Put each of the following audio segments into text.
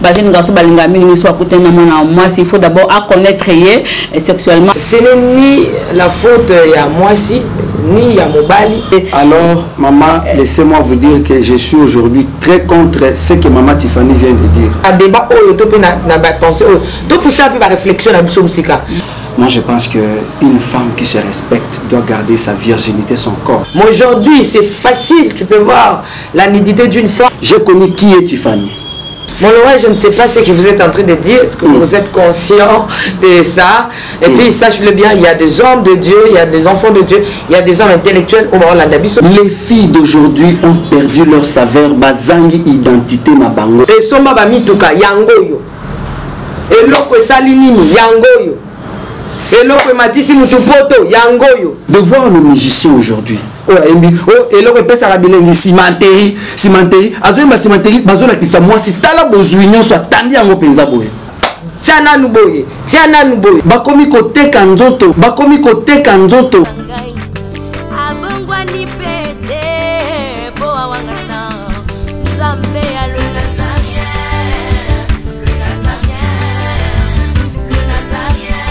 Jeune garçon balingami soit côté moi il faut d'abord à connaître sexuellement. Ce n'est ni la faute à moi si ni à Mobali. Alors maman, laissez-moi vous dire que je suis aujourd'hui très contre ce que maman Tiffany vient de dire. Un débat où tu peux penser tout pour ça la réflexion à musica. Moi je pense qu'une femme qui se respecte doit garder sa virginité, son corps. Mais aujourd'hui c'est facile, tu peux voir la nudité d'une femme. J'ai connu qui est Tiffany. Mon Laurent, je ne sais pas ce que vous êtes en train de dire. Est-ce que vous êtes conscient de ça? Et puis, sache-le bien, il y a des hommes de Dieu, il y a des enfants de Dieu, il y a des hommes intellectuels. Les filles d'aujourd'hui ont perdu leur saveur, bazangi identité na bango. Et somba ba mituka yangoyo. Et loko salinini yangoyo. Et loko matisi mutupoto yangoyo. De voir nos musiciens aujourd'hui. Et là, on ça bilingue cimenterie, azoyemba cimenterie, bazola kisa moi si tala bozuignon soit tandi yango penza boye. Tiana nuboye, tiana nuboye. Bakomi kote kanzoto, bakomi kote kanzoto. Abongwani pete, po awangana, zambe ya le nazarien, le nazarien, le nazarien.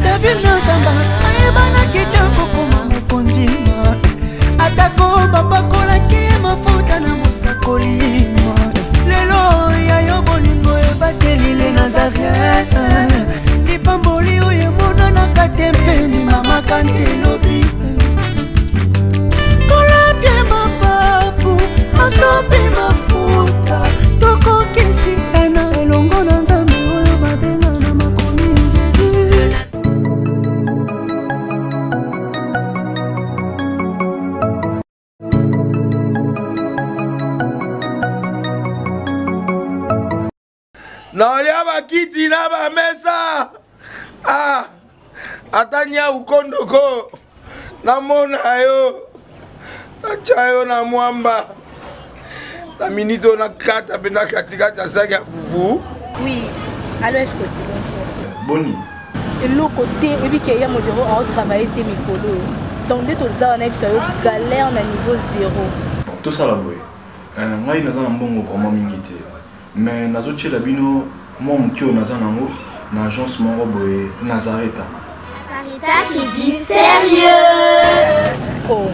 David Nazamba, ayebana kitoko kuma mukondima, atako babakola ki mafuta na musakolima. Lelo ya yo bolingo ebateli le nazarien, lipamboli oyo mona na katempeni mama kantelobi. Kola bien mapapu, masopi mafuta, toko kisi ena elongo na nzambe oyo babenga na makomi Jésus. Naolia bakiti na ba mesa. Ah, atanya ukondoko. Namona yo. Nachayo na mwamba. Na minito na kata pena katikata saki ya fufu. Oui, alors est-ce que tu bonjour. Boni. Et l'autre côté, et puis qu'il y a mon bureau à travailler tes micros. Donc dès que tu as un galère na niveau 0. Tout ça là boy. Moi il naza mbongo vraiment mingité. Mais nazo tchela bino moi mukio naza nango na agence moko boy Nazareta. Sarita qui dit sérieux. Oh.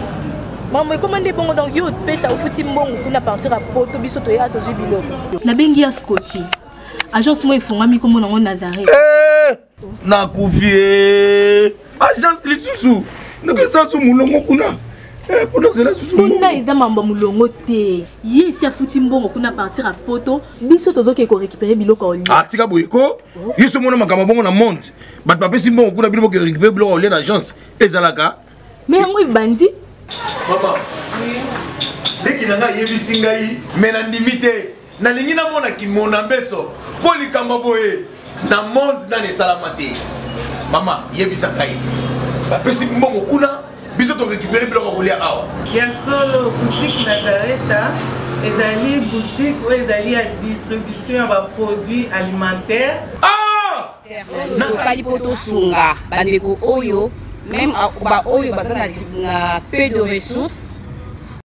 Maman, comment est bon donc yo pe ça au fouti mbongo tu na partir à poto biso to ya to jibilo. Na bengi ya Scotty. Agence moi ifungami comme nango Nazareta. Na kufie. Agence lisusu. Ndeke sasu mulongo kuna. Pour cela susu. Kuna eza mamba mulongo te. Ye si afuti mbongo kuna partir à poto biso tozoke ko récupérer biloko oli. Ah tika boyeko. Yiso mona makama bongo na monte. Bat pape si mbongo kuna biloko récupérer biloko oli na agence. Ezalaka. Mais yango ibandi. Maman. Leki nanga yebisi ngai mena ndimite. Na lingi na mona ki mona beso. Poli kamba boye. Na monde na ne salamate. Maman yebisa ngai. Ba pesi mbongo kuna biso to récupérer biloko kolia awa. Ya solo boutique Nazareta, ezali boutique où ezali à distribution ya produits alimentaires. Ah! Na sali poto sunga bandeko oyo même ba oyo bazana na peu de ressources.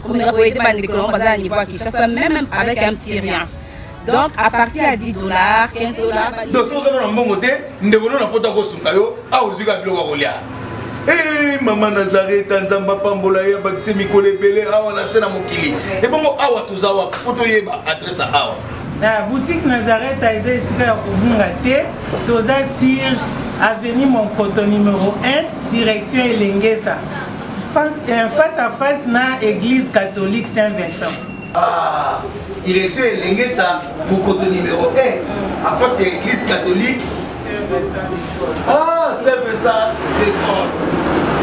Comme on a été bandeko bazana niveau à Kinshasa même avec un petit rien. Donc à partir à $10, $15. Donc si on a un bon côté, nous devons la poto ko sunga yo, a ozuka biloko kolia. Eh maman Nazareta nzamba pambola ya bakise mikole belé awa na sena mokili. Et bongo awa tozawa poto yeba adresse awa. La boutique Nazareta est ici à Kubungate, toza sur avenue Monkoto numéro 1, direction Elengesa. Face à face na église catholique Saint-Vincent. Ah, direction Elengesa, Monkoto numéro 1, à face à l'église catholique Saint-Vincent. Ah, Saint-Vincent d'école.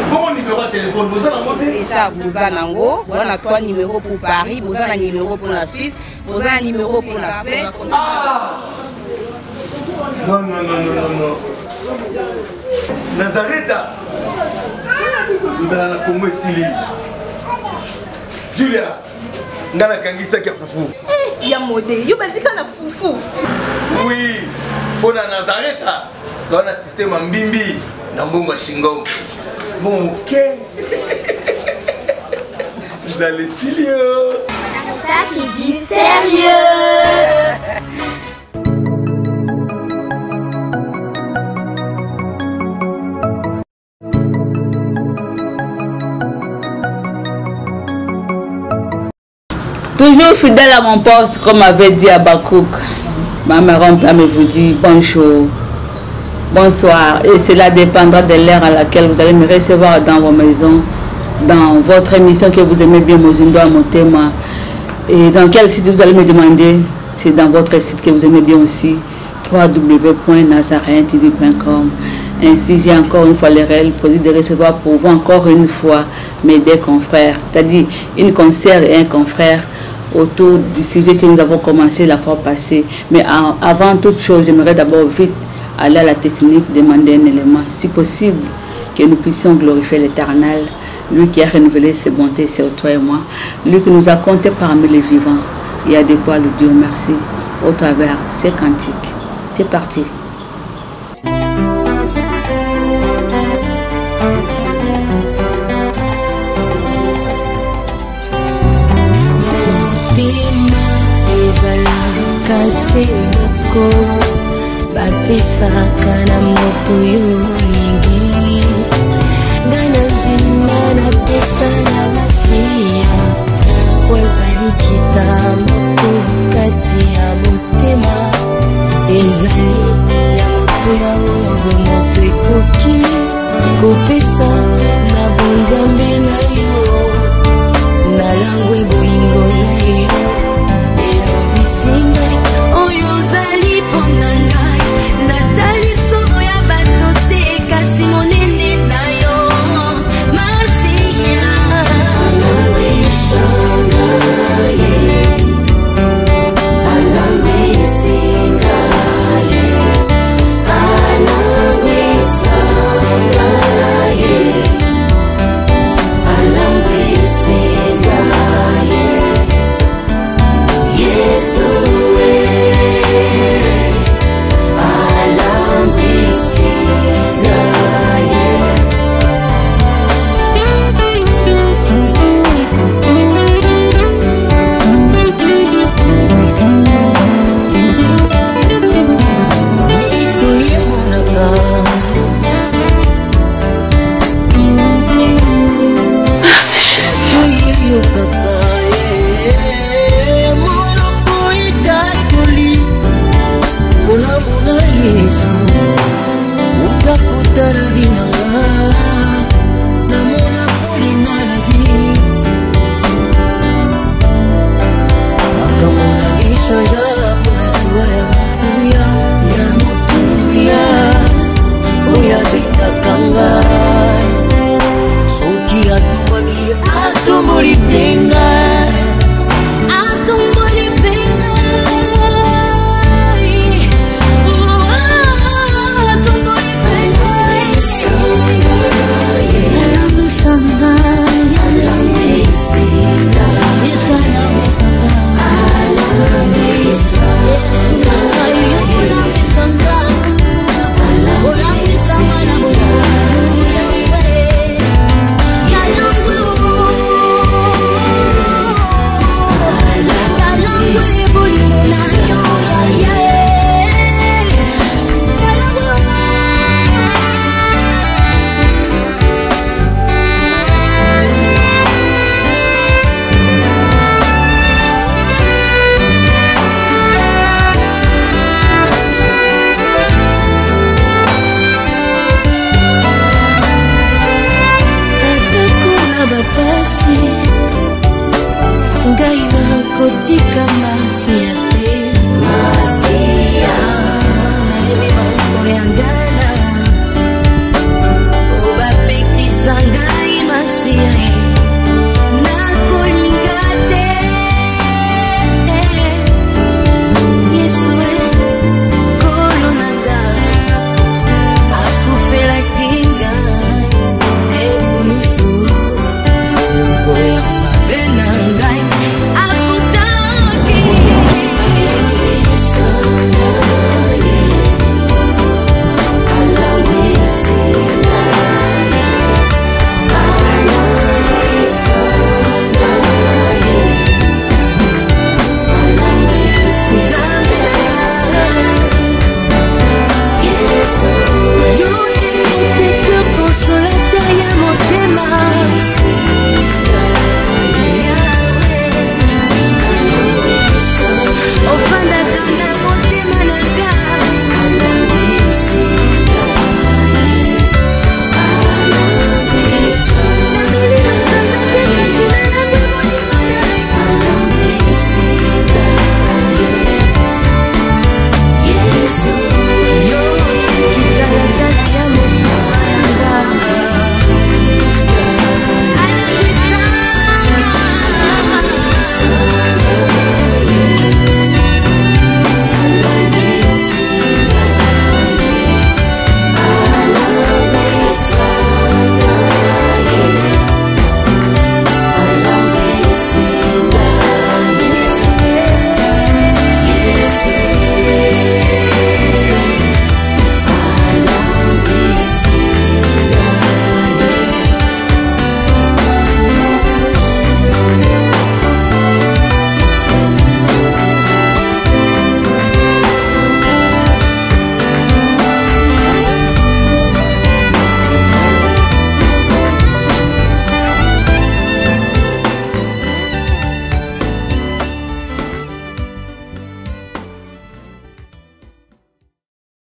Bon numéro de téléphone, vous avez monté déjà vous avez nango, vous avez 3 numéros pour Paris, vous avez un numéro pour la Suisse, vous avez un numéro pour la Suède. Ah! Non, non, non, non, non, non. Nazareta. Nous allons la Congo Sili. Julia, ngana kangisa kia fufu. Eh, ya modé, yo bandika na fufu. Oui, pour la Nazareta, dans un système en bimbi, dans Bongo Shingo. Bon, ok. Vous allez Silio. Sarita qui dit sérieux. Toujours fidèle à mon poste, comme avait dit Abakouk. Ma mère en plein me vous dit bonjour, bonsoir. Et cela dépendra de l'heure à laquelle vous allez me recevoir dans vos maisons, dans votre émission que vous aimez bien, Mozindo à Motema. Et dans quel site vous allez me demander? C'est dans votre site que vous aimez bien aussi, www.nazareentv.com. Ainsi, j'ai encore une fois le réel plaisir de recevoir pour vous encore une fois mes deux confrères, c'est-à-dire une consoeur et un confrère autour du sujet que nous avons commencé la fois passée. Mais avant toute chose, j'aimerais d'abord vite aller à la technique, demander un élément, si possible, que nous puissions glorifier l'Éternel, lui qui a renouvelé ses bontés sur toi et moi, lui qui nous a comptés parmi les vivants. Il y a de quoi lui dire merci au travers ces cantiques. C'est parti. Kasemoko bapesaka na moto yo mingi ngana nzima napesa na masiya wezali kitambo kati ya motema ezali ya moto ya oyo moto ekoki kopesa na bonzambe na yo na langwe bolingo na yo elobisinga oyo ozali mpo na ngai natali somo ya bato te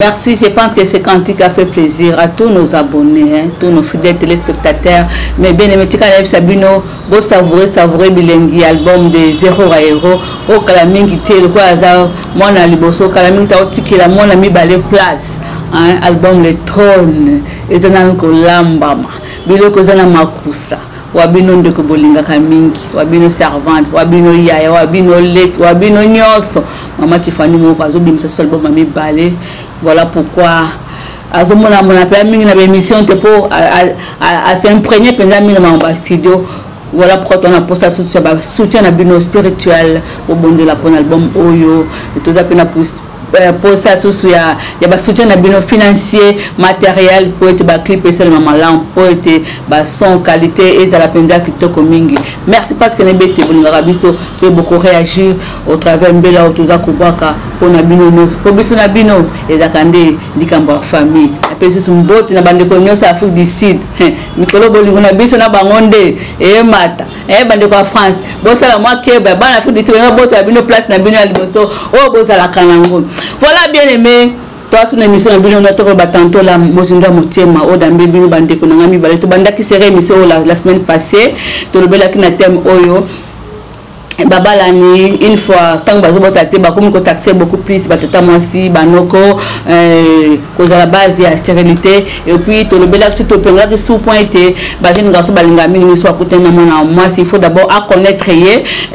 Merci, je pense que ce cantique a fait plaisir à tous nos abonnés, hein, tous nos fidèles téléspectateurs. Mais bien aimé, Sabino, beau savourer bilingue album de 0 à Héros. Au Kalamingi, le quoi hasard, mon aliboso, Kalamingi, t'as la mon ami balé place. Album Le Trône, et t'en as lambama, bilo kozana makusa. Wabino ndeko bolingaka mingi, wabino servante, wabino yaya, wabino lek, wabino nyonso. Maman Tiffany mo pazo bimisa sol bo mami balé. Voilà pourquoi azomona mona pe mingi na émission te pour à s'imprégner pendant mingi na studio. Voilà pourquoi on a posté soutien na bino spirituel au bon de la pon album Oyo et tout ça pena pour ça il y a soutien financier matériel pour être clip et seulement malin pour être son qualité et ça la peine kitoko mingi. Merci parce que nebete bolinga biso peut beaucoup réagir au travers mbela otoza kubaka pour na bino nos pour biso na bino et zakande likamba famille et puis son bote na bande ko nyosa Afrique du Sud mikolo bolingo na biso na bangonde et mata et bande ko France bo sala moi ke ba na Afrique du Sud na bote na bino place na bino liboso o bo sala kanango. Voilà bien aimé, toi sur l'émission on a tantôt la Mozinda Motema au Dambe Bino Bande Konangami Balé to banda qui serait émission la semaine passée to le bela qui na thème Oyo Baba Lani une fois tant bazo botate ba comme ko taxer beaucoup plus batata mwasi banoko cause la base ya stérilité et puis to le bela qui to penga que sous point était ba jeune garçon balinga mingi soit côté na mona mwasi il faut d'abord à connaître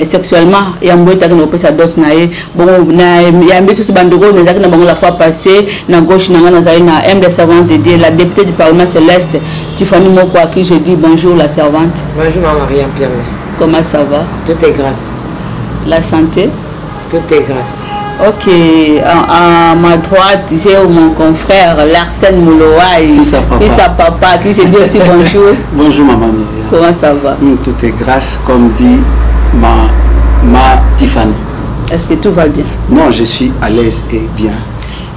sexuellement et en boita no pesa dot na ye bon na ya mbiso si bandoko na zaki na bango la fois passée na gauche na ngana zali na M de servante de Dieu la députée du Parlement céleste Tiffany Moko à qui je dis bonjour la servante. Bonjour Marie Pierre. Comment ça va? Tout est grâce. La santé? Tout est grâce. Ok, à ma droite, j'ai mon confrère Larsen Mouloaï, fils à papa, qui je dis aussi bonjour. Bonjour maman. Comment ça va? Tout est grâce, comme dit ma Tiffany. Est-ce que tout va bien? Non, je suis à l'aise et bien.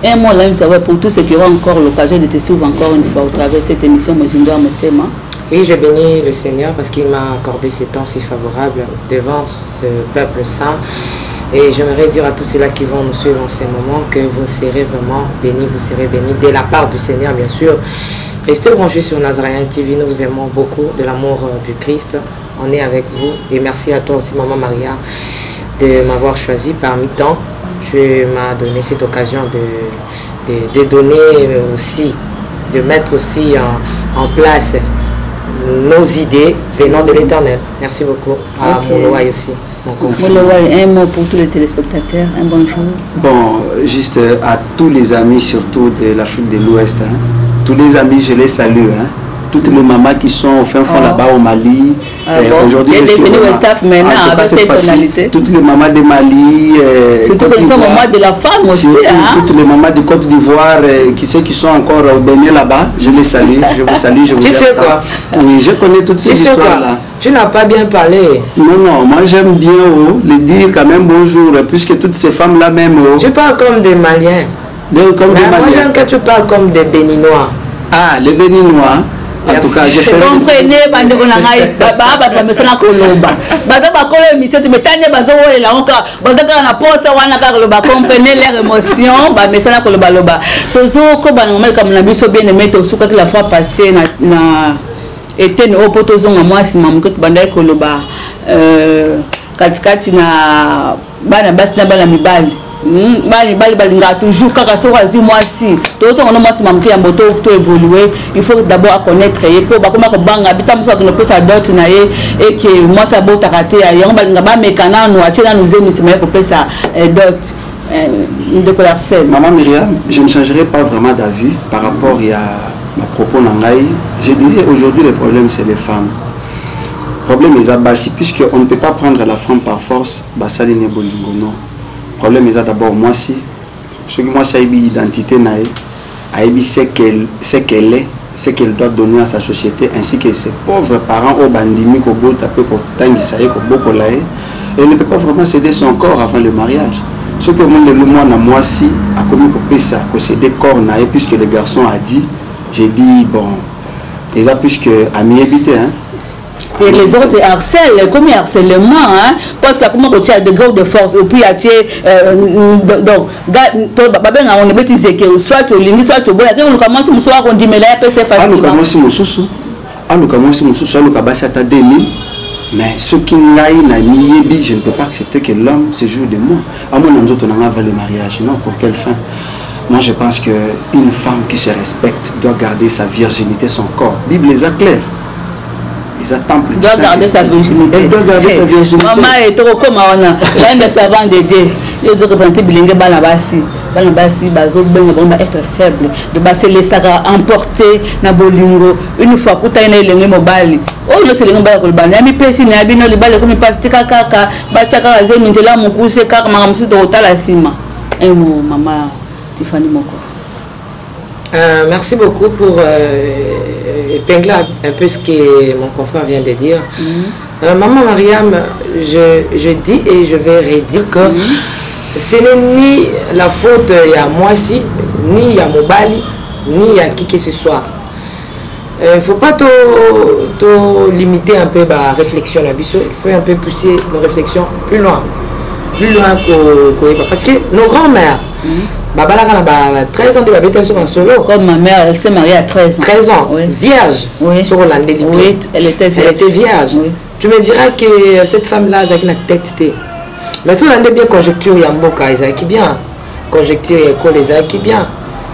Et moi, là, ça va pour tous ceux qui auront encore l'occasion de te suivre encore une fois au travers de cette émission Mozinda Motema. Oui, je bénis le Seigneur parce qu'il m'a accordé ces temps si favorables devant ce peuple saint. Et j'aimerais dire à tous ceux-là qui vont nous suivre en ces moments que vous serez vraiment bénis, vous serez bénis de la part du Seigneur, bien sûr. Restez branchés sur Nazarien TV, nous vous aimons beaucoup de l'amour du Christ. On est avec vous et merci à toi aussi, Maman Maria, de m'avoir choisi parmi tant. Tu m'as donné cette occasion de donner aussi, de mettre aussi en place nos idées venant de l'Éternel. Merci beaucoup à Mouloaï aussi. Mouloaï, un mot pour tous les téléspectateurs, un bonjour. Bon, juste à tous les amis, surtout de l'Afrique de l'Ouest, hein. Tous les amis, je les salue. Hein. Toutes les mamans qui sont au fin fond là-bas au Mali. Aujourd'hui, je suis toutes les mamans de Mali. Surtout que nous sommes mamans de la femme aussi. Toutes les mamans de Côte d'Ivoire qui sont encore au Bénin là-bas. Je les salue. Je vous salue. Je vous tu sais quoi? Oui, je connais toutes ces histoires-là. Tu n'as pas bien parlé. Non, moi j'aime bien le dire quand même bonjour, puisque toutes ces femmes-là même. Tu parles comme des Maliens. Comme des Maliens. Moi j'aime que tu parles comme des Béninois. Ah, les Béninois. En tout cas, je fais. Comprenez, bande on a baba mesana kolomba. Baza bakolo émission tu metane bazo la encore. Baza kana posta wana ka kolomba comprenez les émotions, ba mesana kolomba loba. Tozo ko bana ngomel comme na biso bien aimé to suka la fois passée na était no poto zonga mwasi mamuko banda kolomba katikati na bana basi na bana mibali. Bali balinga toujours kaka soka zi mwasi to tonga no mwasi mamki ya moto to évoluer il faut d'abord connaître et pour ba koma ko banga bitamuso ko no pesa dot na ye et que moi ça bota kate ya yango balinga ba mekana no achela nous émission ko pesa dot de collecteur. Maman Myriam, je ne changerai pas vraiment d'avis par rapport à ma propos nangai. Je dirais aujourd'hui le problème c'est les femmes. Le problème est abassi puisque on ne peut pas prendre la femme par force basali ne bolingo non. Le problème est d'abord moi si ce que moi c'est une identité naïe c'est qu'elle est ce qu'elle doit donner à sa société ainsi que ses pauvres parents au bandimi ko bota pe ko tangisaye ko bokolaye elle ne peut pas vraiment céder son corps avant le mariage ce que moi na moi si a commis ko pesa ko céder corps naïe puisque le garçon a dit j'ai dit bon et ça puisque ami habité hein Et les autres harcèlent, comme harcèlement, hein, parce que comment tu as des groupes de force, et puis tu donc, on est bêtisé que soit tu lis, soit tu bois, on commence à me soir on dit mais là c'est facile. Mais ce qui n'a ni je ne peux pas accepter que l'homme se joue de moi. À mon avis, on a le mariage, non, pour quelle fin? Moi, je pense qu'une femme qui se respecte doit garder sa virginité, son corps. La Bible les a clairs. Ils attendent plus. Elle doit garder sa virginité. Elle doit garder sa virginité. Maman est trop comme on a. Là, il savant de Dieu. Ils ont représenté Bilingue Banabasi. Banabasi, Bazo, Ben, être faible. De se laisser emporter na bolingo. Une fois que tu as une langue mobile. Oh, le c'est le mobile que le ban. Yami pesi na bino le bal comme il passe tika kaka. Bachaka aze mintela mukuse kaka makamusu to otala sima. Et maman Tiffany Moko. Merci beaucoup pour épingler un peu ce que mon confrère vient de dire. Maman Mariam, je dis et je vais redire que ce n'est ni la faute à moi si, ni à Mobali, ni à qui que ce soit. Il ne faut pas limiter un peu ma réflexion. Il faut un peu pousser nos réflexions plus loin parce que nos grands-mères, 13 ans de solo. Comme ma mère, elle s'est mariée à 13 ans. 13 ans, oui. Vierge. Oui. Sur Hollande. Oui, elle était vierge. Elle était vierge. Oui. Tu me diras que cette femme-là, elle a une tête. Mais tout le monde est bien conjecture, il y a Mboka, ils ont qui bien. Conjecture, école, ils ont qui bien.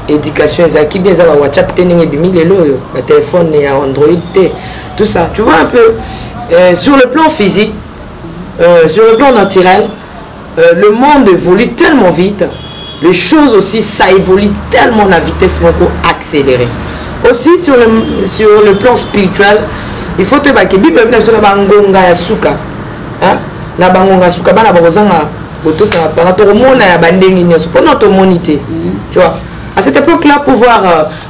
Éducation, ils ont qui bien. Ils ont WhatsApp, le téléphone, il y a Android, tout ça. Tu vois un peu, sur le plan physique, sur le plan naturel, le monde évolue tellement vite. Les choses aussi, ça évolue tellement à vitesse accélérée. Aussi, sur le plan spirituel, il faut te dire que la Bible est sur la bangonga suka. La bangonga suka, la bangonga tu vois. À cette époque-là, pouvoir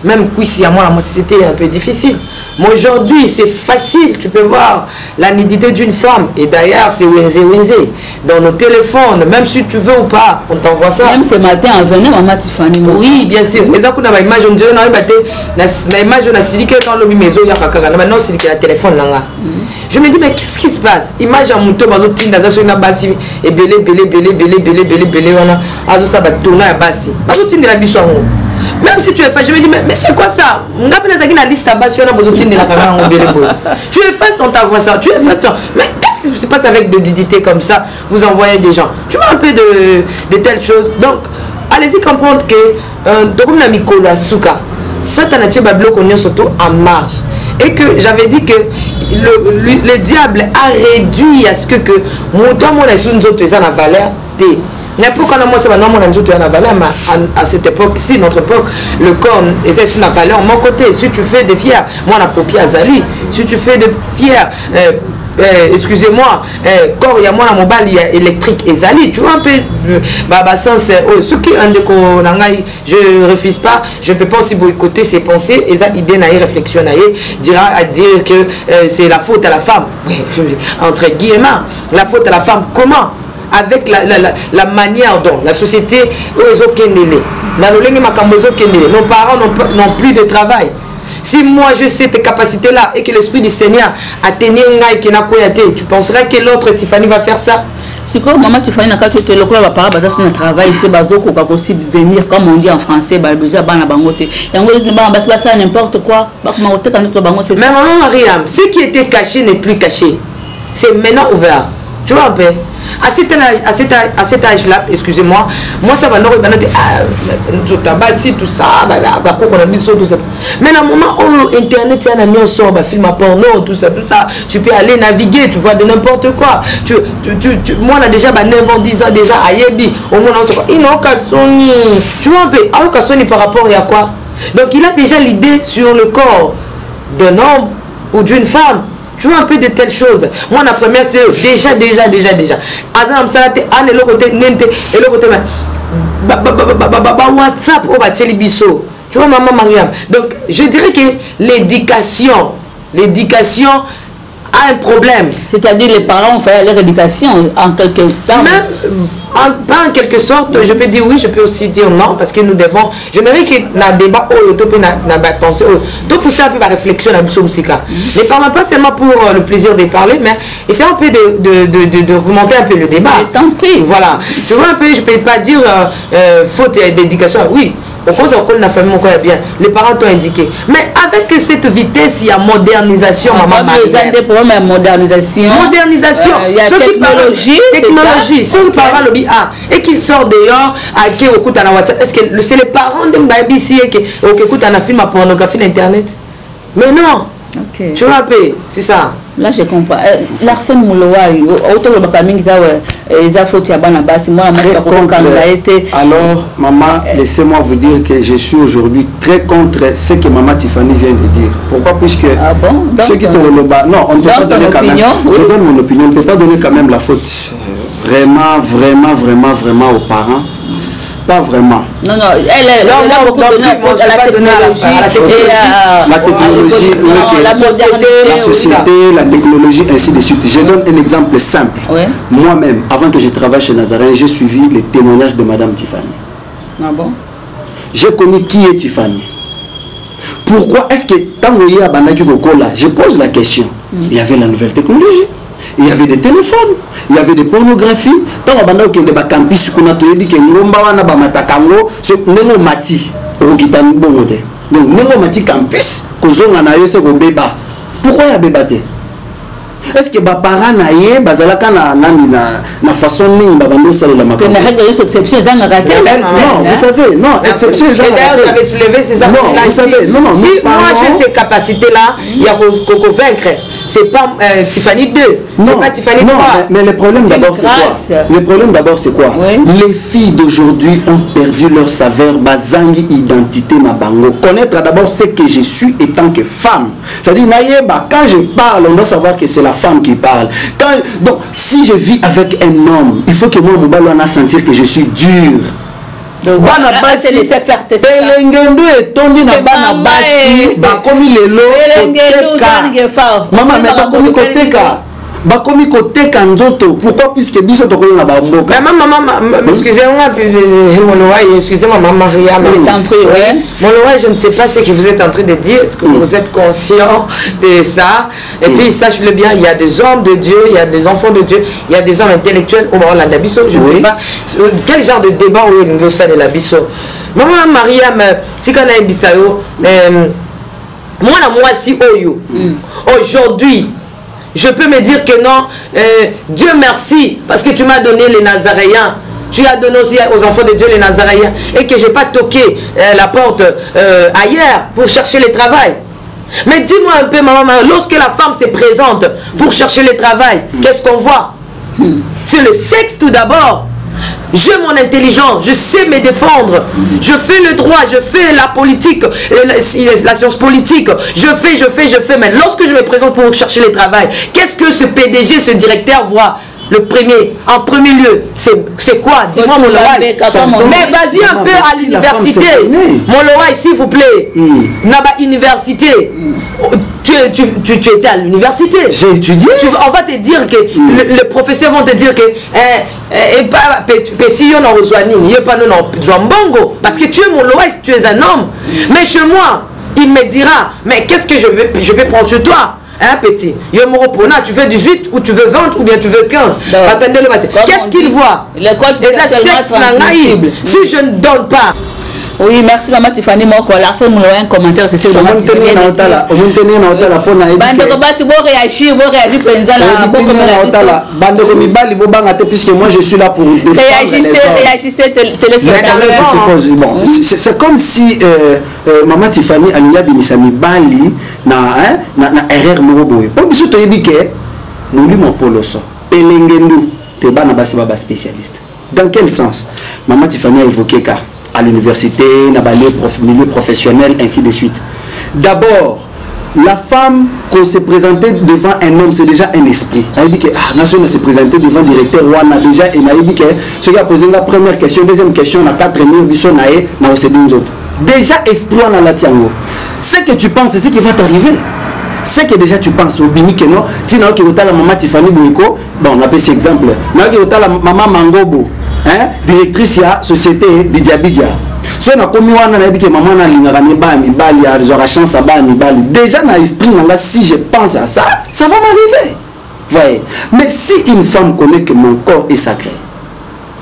même cuisser à moi, c'était un peu difficile. Mais aujourd'hui, c'est facile. Tu peux voir la nudité d'une femme. Et d'ailleurs, c'est Wenze. Dans nos téléphones, même si tu veux ou pas, on t'envoie ça. Même ce matin, en venant, maman Tiffany. Oui, bien sûr. Mais ça, on a une image, on dirait, on a silike quand l'homme maison, il y a kakara. Maintenant, c'est le téléphone. Je me dis, mais qu'est-ce qui se passe? Image en mouton, bazo tinda, ça, sur une basi, et belé, on a, azo ça, va tourner à basi. Bazo tinda la biso. Même si tu es fait, je me dis, mais c'est quoi ça? Tu es fait, on t'envoie ça. Tu es fait, mais qu'est-ce qui se passe avec de nudité comme ça? Vous envoyez des gens. Tu vois un peu de telles choses. Donc, allez-y comprendre que Dorum Namikola Souka, Satan a tiré bloc on est surtout en marche. Et que j'avais dit que le diable a réduit à ce que mon temps, mon la valeur T. N'importe quand moi c'est maintenant mon anjo tu as la valeur, mais à cette époque-ci, notre époque, le corps est sur la valeur. Mon côté, si tu fais des fiers, moi la paupière Azali, si tu fais des fiers, excusez-moi, corps il y a moi la mobile il y a électrique Azali, tu vois un peu, bah sens, ce qui est un de je refuse pas, je ne peux pas aussi boycotter ses pensées, et ça idée naïe réflexion naïe dira à dire que c'est la faute à la femme, entre guillemets, la faute à la femme, comment? Avec la manière dont la société nos parents n'ont plus de travail. Si moi je sais tes capacités là et que l'esprit du Seigneur a tenu tu penserais que l'autre Tiffany va faire ça? Si quoi maman Tiffany n'a pas tout le club à part parce qu'on travail tu bazo ko possible venir comme on dit en français besoin bana bangote yango ça n'importe quoi mais maman Mariam, ce qui était caché n'est plus caché, c'est maintenant ouvert. Tu vois un peu, à cet âge-là, excusez-moi, moi ça va nous remettre tout ça, tout ça. Mais à un moment où Internet, il y a un sort, film à porno, tout ça, tu peux aller naviguer, tu vois de n'importe quoi. Moi, on a déjà 9 ans, 10 ans déjà à Yebi, au moins on se voit. Il n'a aucun soni. Tu vois un peu, aucun soni par rapport à quoi? Donc il a déjà l'idée sur le corps d'un homme ou d'une femme. Tu vois un peu de telles choses. Moi, la première, c'est déjà. Azam Salate, Anne, et l'autre côté, Nente, et l'autre côté, WhatsApp, oh, bah, Tchelibiso. Tu vois, maman Mariam. Donc, je dirais que l'éducation a un problème. C'est-à-dire, les parents ont fait leur éducation en quelque temps. Pas en quelque sorte, je peux dire oui, je peux aussi dire non, parce que nous devons. J'aimerais que dans le débat, penser, tout pousser un peu ma réflexion à Bissau Moussika. Ne parlons pas seulement pour le plaisir de parler, mais essayer un peu de remonter un peu le débat. Voilà. Tu vois un peu, je ne peux pas dire faute d'éducation. Oui. Au cause de la famille, bien. Les parents t'ont indiqué. Mais avec cette vitesse, il y a modernisation, maman. Il y a des problèmes de modernisation. Modernisation. Il y a technologie. Technologie. Ceux qui parlent lobby A et qui sortent dehors, à qui écoute à WhatsApp. Est-ce que c'est les parents de Mbaïbisi qui écoutent un film à pornographie d'internet? Mais non. Okay. Tu vois un peu, c'est ça. Là, je comprends. L'arsène Mouloa, autant que papa mingi alors, maman, laissez-moi vous dire que je suis aujourd'hui très contre ce que maman Tiffany vient de dire. Pourquoi? Puisque ceux qui te le bas, non, on ne peut pas donner quand même. Je donne mon opinion, on ne peut pas donner quand même la faute vraiment aux parents. Pas vraiment. Non, elle a beaucoup donné la faute à la technologie, la société, la technologie, ainsi de suite. Je donne un exemple simple. Moi-même, avant que je travaille chez Nazarin, j'ai suivi les témoignages de Madame Tiffany. Ah bon? J'ai connu qui est Tiffany. Pourquoi est-ce que, tant que y a Bandaki Kokola, je pose la question. Il y avait la nouvelle technologie. Il y avait des téléphones, il y avait des pornographies. Tant que banda okende ba campus kuna to yedi ke ngomba wana ba matakango so nengo mati okitani bongote. Donc nengo mati campus kozonga na yo se ko beba. Pourquoi ya beba te? Est-ce que ba parents na ye bazalaka na façon ningi ba bando sala la makamo? Que na règle de exception ça n'a raté. Non, vous savez, non, exception ça. D'ailleurs, j'avais soulevé ces arguments-là. Vous savez, non, si moi j'ai ces capacités-là, il y a qu'on vaincre. C'est pas Tiffany 2, c'est pas Tiffany 3. Mais le problème d'abord c'est quoi? Le problème d'abord c'est quoi? Les filles d'aujourd'hui ont perdu leur saveur, bazangi identité na bango. Connaître d'abord ce que je suis étant que femme. C'est-à-dire naïeba, quand je parle, on doit savoir que c'est la femme qui parle. Donc si je vis avec un homme, il faut que moi mon sentir que je suis dur. Bana basi elengendo etondi na bana basi bakomi lelo koteka mama me bakomi koteka bakomi koteka nzoto. Pourquoi? Puisque biso tokolo na bamboka. Mais maman, excusez-moi, excusez-moi maman Maria. Moloa, je ne sais pas ce que vous êtes en train de dire. Est-ce que vous êtes conscient de ça? Et puis sachez-le bien, il y a des hommes de Dieu, il y a des enfants de Dieu, il y a des hommes intellectuels au Maroc Bisso. Je ne sais pas quel genre de débat au niveau de la Bisso. Maman Maria, tikana ibisayo, moi si oyo. Aujourd'hui, je peux me dire que non, Dieu merci, parce que tu m'as donné les Nazaréens. Tu as donné aussi aux enfants de Dieu les Nazaréens. Et que je n'ai pas toqué la porte ailleurs pour chercher le travail. Mais dis-moi un peu, maman, lorsque la femme se présente pour chercher le travail, qu'est-ce qu'on voit? C'est le sexe tout d'abord. J'ai mon intelligence, je sais me défendre, je fais le droit, je fais la politique, la science politique, je fais, mais lorsque je me présente pour chercher le travail, qu'est-ce que ce PDG, ce directeur voit? Le premier, en premier lieu, c'est quoi? Dis-moi mon Loï. Mais vas-y un peu à l'université. Mon Loï, s'il vous plaît. Naba université. Tu étais à l'université. J'ai étudié. On va te dire que les professeurs vont te dire que petit yon rozwani, yé pas non bongo, parce que tu es mon Loï, tu es un homme. Mais chez moi, il me dira, mais qu'est-ce que je vais prendre sur toi? Hein, petit, tu veux 18 ou tu veux 20 ou bien tu veux 15. Attendez le matin. Qu'est-ce qu'il voit? Le code sexe naïf. Si je ne donne pas. Oui, merci maman Tiffany Moko. L'arsène Mouloa, un commentaire, c'est ça. On réagir puisque moi je suis là pour réagissez téléspectateurs. C'est comme si maman Tiffany Alia Binisami Bali na erreur moroboy. Pas biso to yebike nous lui mon poloso. Pelengendu te bana basi baba spécialiste. Dans quel sens? Maman Tiffany a évoqué car à l'université, dans le milieu professionnel, ainsi de suite. D'abord, la femme, qu'on s'est présentée devant un homme, c'est déjà un esprit. Elle dit que nation s'est présentée devant le directeur Wana déjà, et elle dit que ce qui a posé la première question, deuxième question, la quatrième, déjà esprit Wana la tiango. Ce que tu penses, c'est ce qui va t'arriver. Ce que déjà tu penses au bini que non, tu n'as que la maman Tiffany Bouyko, bon on appelle cet exemple, n'a que la maman Mangobo. hein, directrice ya société Bidia. So na komi wana na biki maman na lingaka ne ba mi bali ya zo chance ba mi bali. Déjà na esprit nanga si je pense à ça, ça va m'arriver. Voyez. Mais si une femme connaît que mon corps est sacré,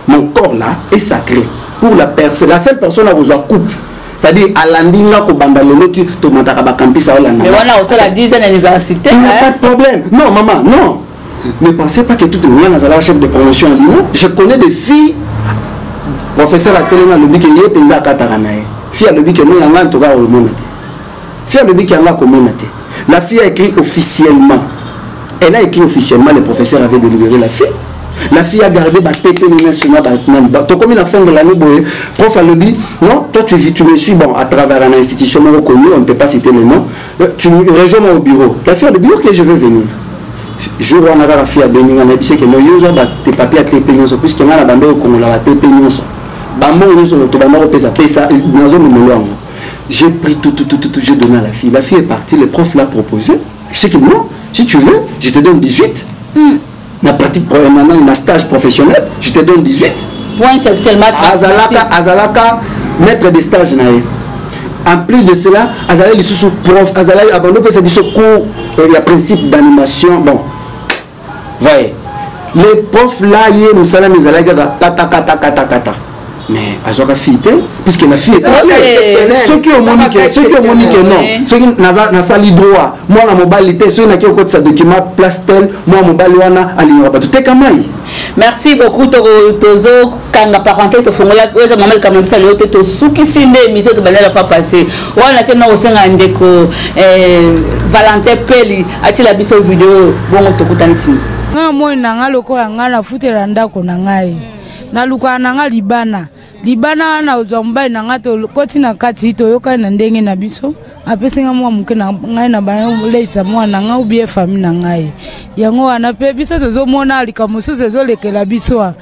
mon corps là est sacré pour la personne, la seule personne à vous en coupe. C'est-à-dire à l'andinga ko banda lelo tu to mataka ba campus à Hollande. Mais voilà, aussi la 10e anniversaire. Il n'y a pas de problème. Non maman, non. Ne pensez pas que tout le monde a la chef de promotion. Non, je connais des filles. Professeur a tellement le bique yé penza kataranae. Fille a le bique non yanga to ga au monde. Fille a le bique yanga comme on a. La fille a écrit officiellement. Elle a écrit officiellement, le professeur avait délibéré la fille. La fille a gardé ma TP nationale. Donc, comme il a fait de l'année, prof a le dit, non, toi tu me suis, bon, à travers une institution reconnue, on ne peut pas citer le nom, tu rejoins au bureau. La fille a le bureau que je veux venir. Jour où on a la fille à Bénin, on a dit que nous avons tes papiers à TP, puisqu'on a la bande qu'on a la TP. J'ai pris tout, j'ai donné à la fille. La fille est partie, le prof l'a proposé. Je sais que non, si tu veux, je te donne 18. La pratique un stage professionnel, je te donne 18. Point sexuellement Azalaka, maître de stage. En plus de cela, Azalaka est sous prof, Azalaka abandonné ce cours, il y a principe d'animation. Bon, voyez, les profs là, nous sommes les Azalaka, kata. Mais Azoka fille, puisque la fille est ceux qui ont monique non, ceux qui n'ont sali droit, moi la mobilité, ceux qui ont côté sa document place tel, moi mobile wana alignera pas tout est kamai. Merci beaucoup Tozo kanga parenthèse to fongola weza mamal quand même ça le to suki sinde émission to banela pas passer. Wana ke na osenga ndeko Valentin Peli atila biso vidéo bongo to kutanisi. Nga mo nanga lokola ngala futela ndako na ngai. Na luka nanga libana na uzomba nanga to koti na kati to yoka na ndenge na biso apesinga mwa muke na ngai na bana leisa mwa nanga ubie famille na ngai yango wana pe biso tozo mona alikamusu sezo lekela biso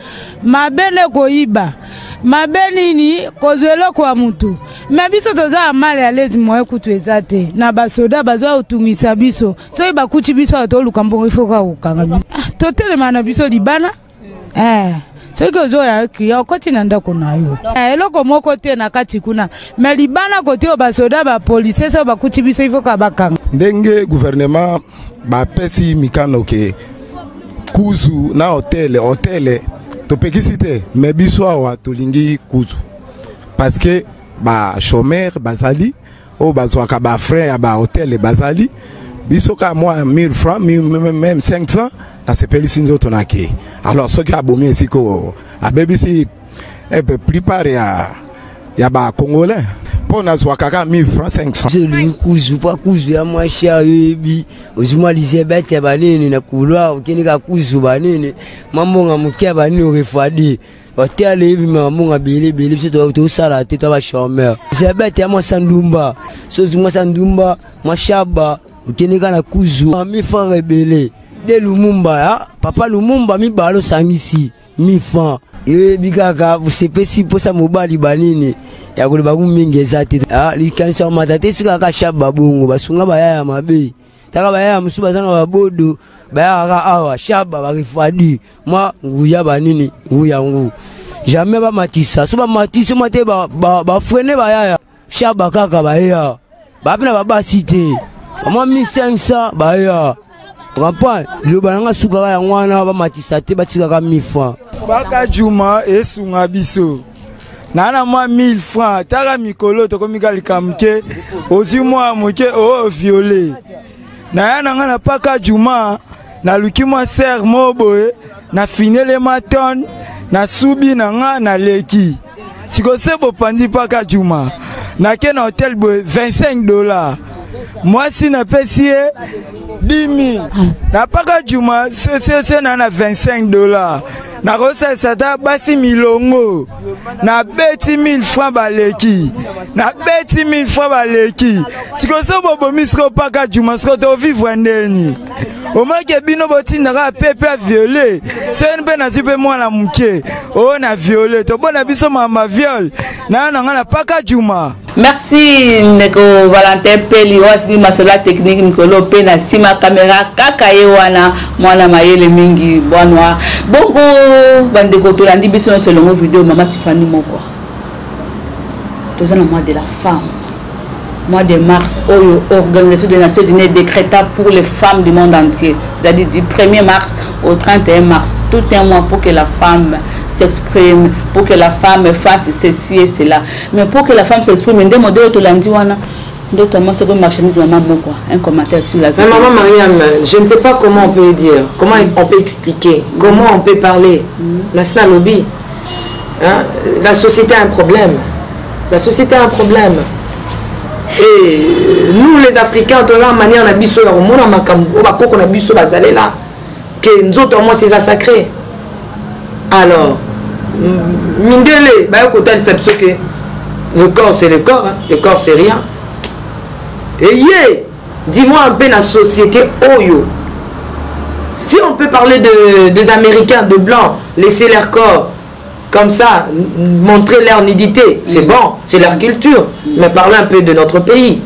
mabene koiba mabeni ni kozwelo kwa mutu me biso toza amale alezi moye kutu ezate na basoda bazwa utungisa biso so iba kuchi biso to lukambo ifoka ukanga totelema na biso libana ce que je veux dire, c'est que je veux dire, mais les côté au basoda, les policiers, les policiers, il faut que gouvernement, pesi mikano ke kuzu na hôtel, to pekisite, mais biswa to lingi kuzu. Parce que, chômeur, bazali, ou bazwaka frère, hôtel, bazali, bisoka moi 1000 francs, même 500. Dans ces pays tonake. Alors ce qui a bombé ici à BBC un peu plus pareil à Yaba Congolais. Pour nous soit 1000 francs 500. Je lui cousu pas cousu à moi cher bi. Ozuma Elisabeth ya banene na couloir okenika cousu banene. Mamonga mukia banene refadi. Hotel ebi mamonga bele biso to sala te to ba chômeur. Elisabeth ya moi sandumba. So zuma sandumba, moi shaba okenika na cousu. Mi fa rebelle. De Lumumba, papa Lumumba mi balo sangisi mi fan bigaka vous si pour ça mobali banini ya ko ba mingi ezati likanisa matate sika ka shaba bongo basunga baya mabe taka baya musuba zanga babodo baya ka awa shaba barifadi moi nguya banini nguya ngu jamais ba matisa so ba matisa mate ba frene baya shaba kaka baya ba pina baba cité moi 1500 baya. Rampant, le bananga sukara ya ngwana ba matisa te batika ka 1000 francs. Baka Juma esunga biso. Nana moi 1000 francs, taka mikolo to komika likamke, ozi moi moke o violé. Na yana ngana paka Juma, na luki moi ser moboe, na finele maton, na subi na nga na leki. Siko sebo pandi paka Juma. Na ken hotel boy $25. Moi si na pesié 10 000. Na paka Juma c'est na $25. Na rosa sata basi milongo. Na beti 1000 francs baleki. Na beti 1000 francs baleki. Siko so bobo misko paka Juma sko to vivre ndeni. O make bino botinda ka pepe violer. So npe na zipe mwana muke. O na violer to bona biso mama viol. Na nga na paka Juma. Merci Neko Valentin Peli wasini masala technique Nikolo pe na sima caméra kaka yewana mwana mayele mingi bwanwa bongo bande ko to landi biso sur longo vidéo Mama Tiffany moko tous en mois de la femme mois de mars organisation des Nations Unies décréta pour les femmes du monde entier, c'est-à-dire du 1er mars au 31 mars, tout un mois pour que la femme s'exprime, pour que la femme fasse ceci et cela. Mais pour que la femme s'exprime, un modèle de l'andiwana, d'autres mots, c'est comme marchandise de maman, quoi. Un commentaire sur la vie. Mais maman Mariam, je ne sais pas comment on peut dire, comment on peut expliquer, comment on peut parler. National Lobby, hein? La société a un problème. La société a un problème. Et nous les Africains, on a une manière de biso, on a un biso là, que nous autres, moi, c'est ça sacré. Alors, mindele, que le corps c'est le corps, hein. Le corps c'est rien. Et dis-moi un peu la société Oyo. Si on peut parler des Américains, de blancs, laisser leur corps comme ça, montrer leur nudité, c'est bon, c'est leur culture. Mais parlez un peu de notre pays.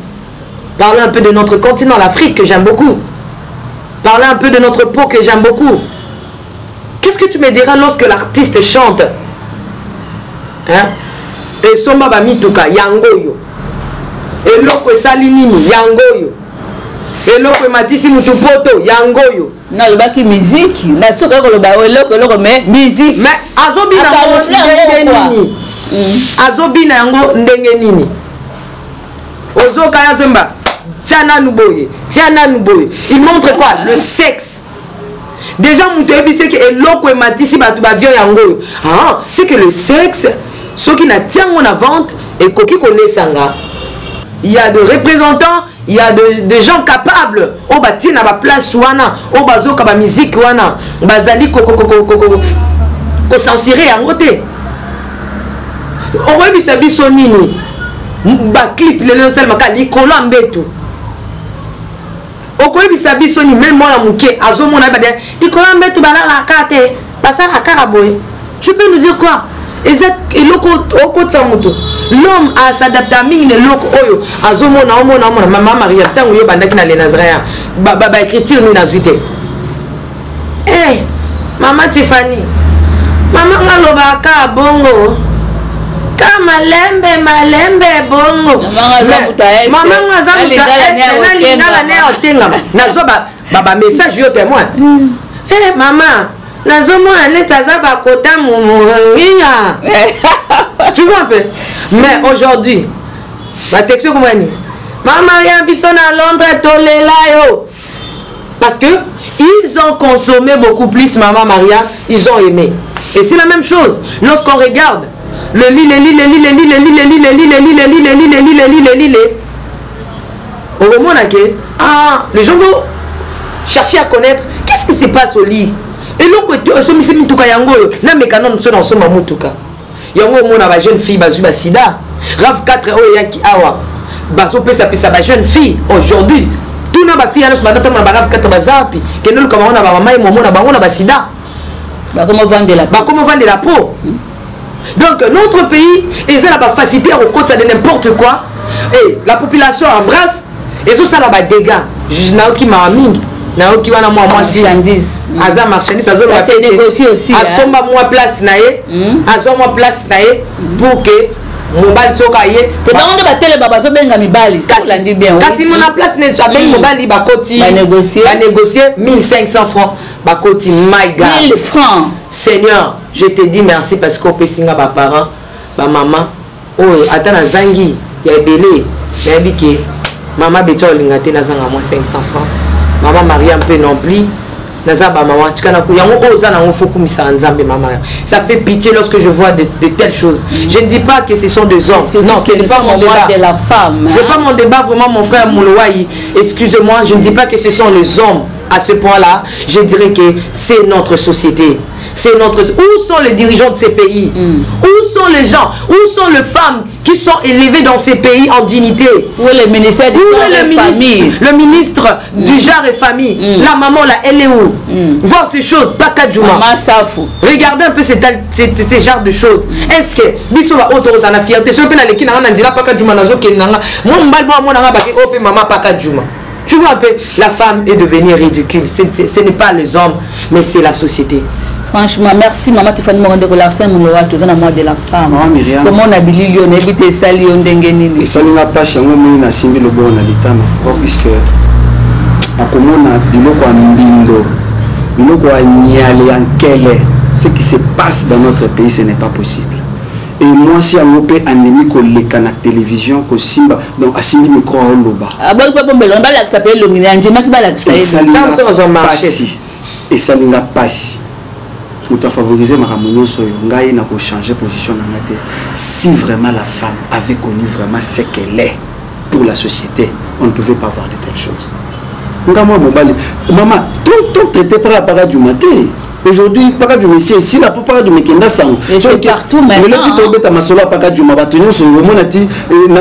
Parlez un peu de notre continent, l'Afrique, que j'aime beaucoup. Parlez un peu de notre peau, que j'aime beaucoup. Qu'est-ce que tu me diras lorsque l'artiste chante? Hein? Et Somba Bamituka, Yangoyo. Et Loko Salinini, Yangoyo. Et Loko Matisi Mutupoto, Yangoyo. Non, le baki musique. La soka le ba loko mais musique. Mais azobi na nini? Azobi na yango ndenge nini? Ozoka ya zomba. Tiana nuboye. Tiana nuboye. Il montre quoi? Le sexe. Déjà mutebi c'est que eloko matisi batu ba vieux yango. Ah, c'est que le sexe, ceux qui na tiango na vente et koki konesanga. Il y a des représentants, il y a des gens capables au bâti na ba place wana, au bazoka ba musique wana, bazali ko censurer yango te. Owebi sabi sonini. Ba clip le sel maka likolo mbetu. Okoyebi sabi soni même moi la muke azomona ba de likolo mbetu bala la kate, basa la karaboy. Tu peux nous dire quoi? Et l'homme a s'adapté à mine loko oyo azomona omona maman Maria tango yo bandaki na les Nazaréens ba écriture ni na zuite. Eh Mama Tiffany, Mama ngaloba ka bongo kama malembe bongo Mama ngazamuta na lingala ne otenga nazo ba message yo témoin. Eh Mama nazomona netaza bakota munginya. Tu vois un peu? Mais aujourd'hui, ma texture comment est? Maman ya biso na Londres tolela yo. Parce que ils ont consommé beaucoup plus Maman Maria, ils ont aimé. Et c'est la même chose lorsqu'on regarde le au moment là les gens vont chercher à connaître qu'est-ce qui se passe au lit. Et donc somi mituka yango na mekano nso na soma mutuka yango mona ba jeune fille bazu ba sida RAV 4 o yaki awa bazo pesa ba jeune fille aujourd'hui tout na ba fille na soma tata ba RAV 4 bazapi keno kama ona ba mama momo na bango na ba sida ba comment vendre la peau. Donc notre pays ils ont la facilité à recoudre de n'importe quoi et la population embrasse et ça la ba dégâts je na ki ma mingi na oki wana moi marchandise aza marchandise azo ça c'est négocié aussi asomba moi place na ye azo moi place na ye pour que mobali soka ye te bango ba tele baba so benga mibali ça la dit bien kasi mon place ne so benga mobali ba koti ba négocier 1500 francs ba koti my god 1000 francs. Seigneur je te dis merci parce que opesinga ba parents ba maman oh atana zangi ya ebele na biki maman beto lingate na zanga moi 500 francs. Maman Maria un peu non plus. Ça fait pitié lorsque je vois de telles choses. Je ne dis pas que ce sont des hommes. Non, ce n'est pas mon débat. De la femme. C'est pas mon débat vraiment mon frère Moulouaï. Excusez-moi, je ne dis pas que ce sont les hommes à ce point-là. Je dirais que c'est notre société. c'est notre... Où sont les dirigeants de ces pays? Où sont les gens? Où sont les femmes qui sont élevées dans ces pays en dignité? Où est le ministère du genre et famille? Le ministre du genre et famille. La maman là, elle est où? Voir ces choses, pas Kadjouma. Regardez un peu ces genres de choses. Est-ce que Bissola Autoros en a fierté? Ce que n'a l'équipe n'a dit là pas Kadjouma n'a pas Kenanga. Moi n'a pas que maman pas Kadjouma. Tu vois un peu, la femme est devenue ridicule. Ce n'est pas les hommes, mais c'est la société. Franchement, merci maman Tiffany Morande de la scène moral tous en amour de la femme. Comment on a billi on évite sali on dengeni. Et ça n'a pas chez moi na simbi le bon na litama. Puisque à comment on a biloko ambindo, biloko anyale ankele. Ce qui se passe dans notre pays, ce n'est pas possible. Et moi, si on peut animer que la télévision, que Simba, donc à Simba micro à Oloba. Ah bon, on va l'accepter le ministre, on va l'accepter. Et ça n'a pas si. Nous avons favorisé ma ramounion sur Ngai n'a pas changé position dans la tête. Si vraiment la femme avait connu vraiment ce qu'elle est pour la société, on ne pouvait pas voir de telles choses. Maman, tout traité par la parade du matin. Aujourd'hui, pas du Messie, si la plupart du Mekenda sang. C'est partout maintenant. Mais là, tu tombes à ma sola, pas du Mabatonio, sur le monde,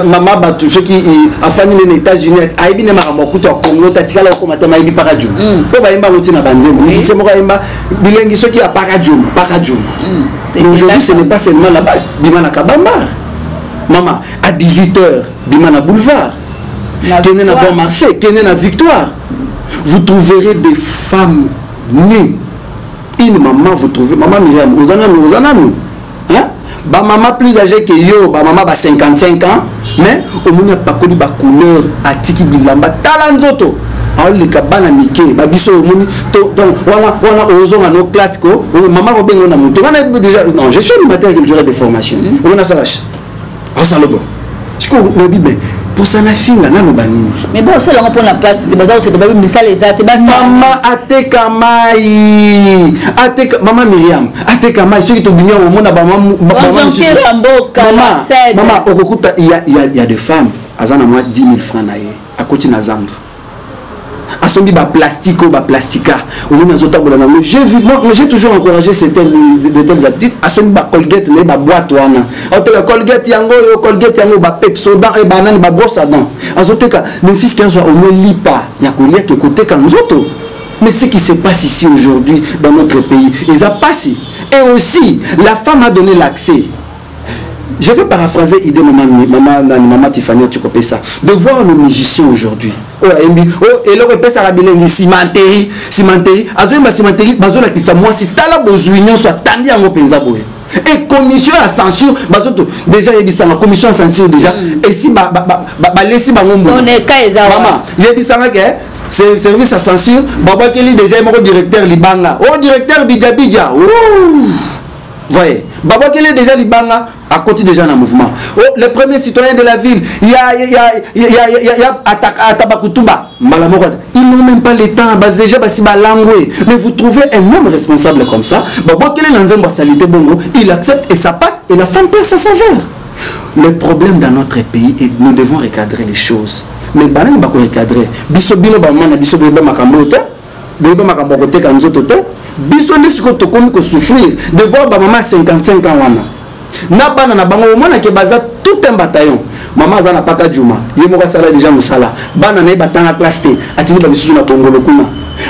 maman, tout ce qui a fait les États-Unis, a bien marre, Congo, Tatika, la comata, maïbi paradjum. Pour Baïmba, Rotina Banzem, c'est moi, bilingue, ceux qui a paradjum. Aujourd'hui, ce n'est pas seulement là-bas, Bimana Kabamba. Maman, à 18h, Bimana Boulevard, Kenen à Bon Marché, Kenen à Victoire. Vous trouverez des femmes nues. Une maman, vous trouvez, maman Myriam, vous en avez, hein? Ba maman plus âgée que yo, ba maman ba 55 ans, mais au moins pas connu ba couleur à tiki bilamba talanzoto. Alors les cabana mike, ba biso au moins donc voilà ozon à nos classes ko, maman ko bengo na muto. On a déjà non, je suis animateur culturel de formation. On a ça là. Ah ça le bon. Tu connais la Bible. Pour ça na finga na nobani. Mais bon, ça on prend la place, c'est bazar c'est babi misal les ate ba maman ateka mai. Ateka maman Myriam, ateka mai ceux qui te bien au monde ba maman maman okukuta il y a des femmes azana moi 10 000 francs na ye akoti na zamba. Asombi ba plastique ou ba plastica. J'ai vu, moi j'ai toujours encouragé de telles activités. Asombi ba Colgate ne ba boîte wana. Oteka Colgate yango ba Pepsodent et banane ba brosse à dents. Azoteka le fils qui soit au moins lipa ya kolia ke côté kanzoto. Mais ce qui se passe ici aujourd'hui dans notre pays, ils a passé. Et aussi, la femme a donné l'accès. Je vais paraphraser l'idée maman Tiffany, tu copies ça. De voir nos musiciens aujourd'hui. Et le repère ça bilingue cimenterie, cimenterie, bazola qui sa moi si tala besoin soit tandi en penza boy. Et commission à censure, déjà il y a la commission à censure déjà. Et si laisser bango. On est maman, il y a dit ça que c'est service à censure, baba keli déjà mon directeur libanga. Oh directeur Bidjabidja. Voyez, baba keli déjà libanga. À côté déjà dans le mouvement. Oh, les premiers citoyens de la ville, il y a Atabakutuba. Ils n'ont même pas le temps. Mais vous trouvez un homme responsable comme ça. Il accepte et ça passe et la femme perd sa saveur. Le problème dans notre pays est que nous devons recadrer les choses. Mais nous ne pouvons pas recadrer. Bisobino bamana bisobino makambote. Bisobino makambote kanzotote. Bisobino ko souffrir de voir ba maman 55 ans wana. Na bana na bango mona ke baza tout un bataillon. Maman za na paka Juma. Ye mo sala déjà musala. Bana na batanga classe T. Atini ba misusu na Bongolo kuna.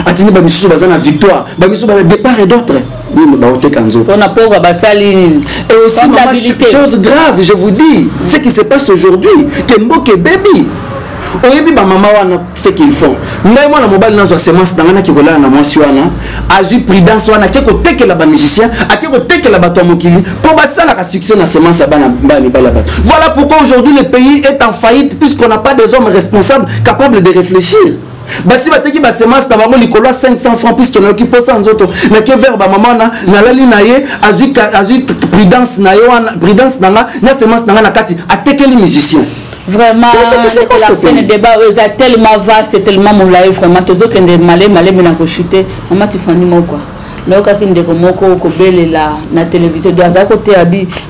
Atini ba misusu baza na Victoire. Ba misusu ba de part et d'autre. Ni ba hote kanzo. On a pauvre basali. Et aussi maman chose grave, je vous dis, ce qui se passe aujourd'hui, que mboke baby. Oyebi ba mama wana ce qu'ils font. Ngai mwana mobali nazo semence dangana ki kolana na mwasi wana. Azu prudence wana ke ko tekela ba musicien, ake ko tekela ba to mokili pour ba sala ka succès na semence bana bani bala ba. Voilà pourquoi aujourd'hui le pays est en faillite puisqu'on n'a pas des hommes responsables capables de réfléchir. Basi bateki ba semence na bango likolo 500 francs puisque na okipo sans auto. Na ke vers ba mama na lali na ye azu prudence na yo wana prudence na semence na kati atekeli musicien. Vraiment, le débat est tellement vaste, c'est tellement mon live, vraiment, tous ceux qui ont malé, mais n'a pas chuté. Maman Tiffany Moko. Là, quand on dit Moko, Kobele, la télévision, dans un côté,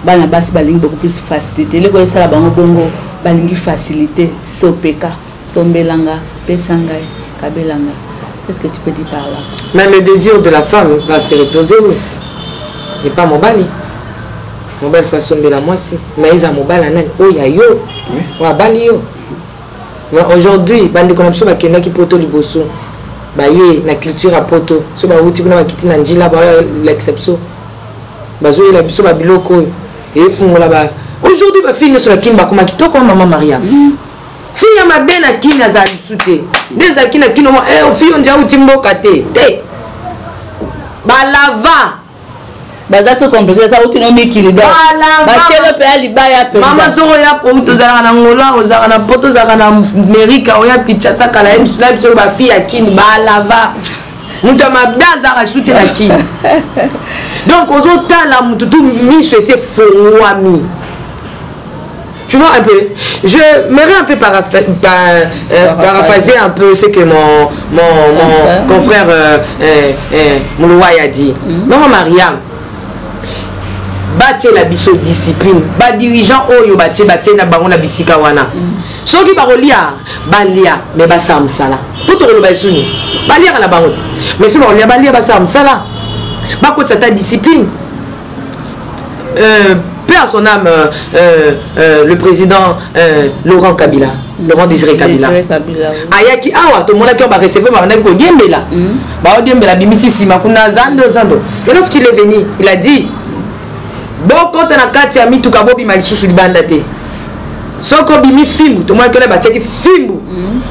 Bana Bass, Baling, beaucoup plus facilité. Le côté, ça, Bango Bongo, Balingi facilité, Sopeka, Tombelanga, Pesangai, Kabelanga. Qu'est-ce que tu peux dire par là? Même le désir de la femme va se reposer. et pas mobali mobile façon de la moi si mais ils a mobile anan oh ya yo wa bali yo mais aujourd'hui bande ko na biso bakenda ki poto liboso baye na culture à poto so ba wuti kuna bakiti na njila ba l'exception bazo la biso ba biloko et fungola ba aujourd'hui ba fille sur la kimba comme kitoko maman Maria fille ma bena kina za lisute des akina kino fille on dia wuti mboka te ba lava baza so composé ça uti no mikili do bachelo pe ali baya pe mama soko ya po tozala na ngola ozala na poto zaka na Amerika oya picha saka la live so ba fille akini ba lava muta mabaza ka shooter la kini donc ozo tala mutu tu miso c'est fouami. Tu vois un peu, je m'aimerais un peu paraphraser un peu ce que mon confrère Moulouaï a dit. Maman Mariam, bâtir la biso discipline, ba dirigeant oyo bâtir na bango na bisika wana. Soki barolia, balia, mais ba samsala. Pour te relever suni, balia na bango. Mais si barolia balia ba samsala. Ba ko ta discipline. Paix à son âme, le président Laurent Kabila, Laurent Désiré Kabila. Ayaki awa to mona ki ba recevoir ba ndako yembela. Ba yembela bimisi sima kuna zando. Et lorsqu'il est venu, il a dit bon quand on a kati ami tout kabo bima lisusu libanda te. Soko bimi film, to mona ki ba teki film.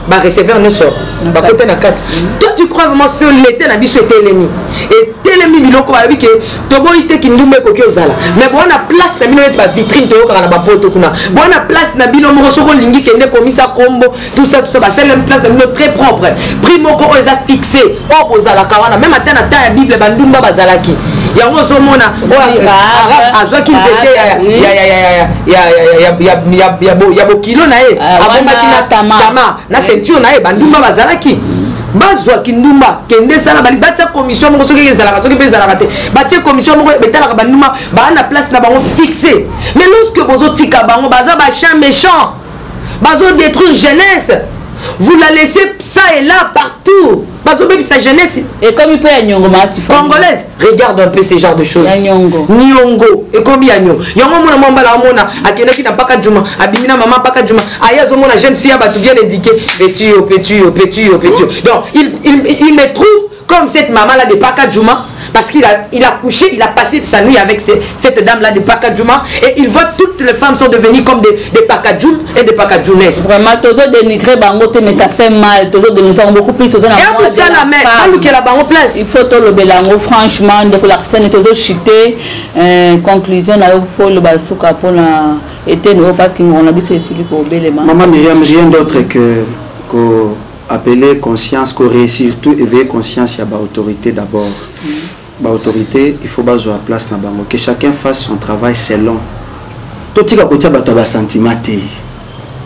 Ba recevoir ne sort. Ba côté na kati. Toi tu crois vraiment sur l'été na biso était l'ennemi. Et telemi biloko ba bi ke to boite ki ndumbe ko ozala. Mais bon na place na bino ba vitrine to kana ba poto kuna. Bon na place na bino mo soko lingi kende komisa kombo tout ça ba c'est une place na bino très propre. Primo ko eza fixé. O bozala kawana même atana ta ya Bible ba ndumba bazalaki. Yango zo mona azwa ki nzete ya bo kilo na e abomaki na tama na ceinture na e bandumba bazalaki bazwa kindumba kende sala bali batia commission moko soki ezalaka soki bezalaka te batia commission moko betalaka bandumba ba na place na bango fixé. Mais lorsque bozo tika bango baza ba champ méchant bazo détruire jeunesse, vous la laissez ça et là partout. Sa jeunesse et comme il peut y congolaise, regarde un peu ce genre de choses. Nyongo et combien nyongo. Yango mona mambala mona akena ki na paka juma abimina maman paka juma ayazo mona jeune fille ba tout bien éduquée petit. Donc il me trouve comme cette maman là de paka juma parce qu'il a couché, il a passé sa nuit avec cette dame là de Pakadjouma et il voit toutes les femmes sont devenues comme des Pakadjoum et des Pakadjounesses. Vraiment, tous les dénigrer Bangote, mais ça fait mal. Tous les dénigrer beaucoup plus. Et en plus ça la mère, pas qui la bango place. Il faut tout le bélango franchement, donc la scène est toujours chité. Conclusion, là pour le basouka pour la été nouveau parce qu'on a besoin ici pour bélément. Maman Myriam, rien d'autre que appeler conscience, que surtout éveiller conscience, il y a l'autorité d'abord. Autorité, il faut baser à place na bango que chacun fasse son travail selon.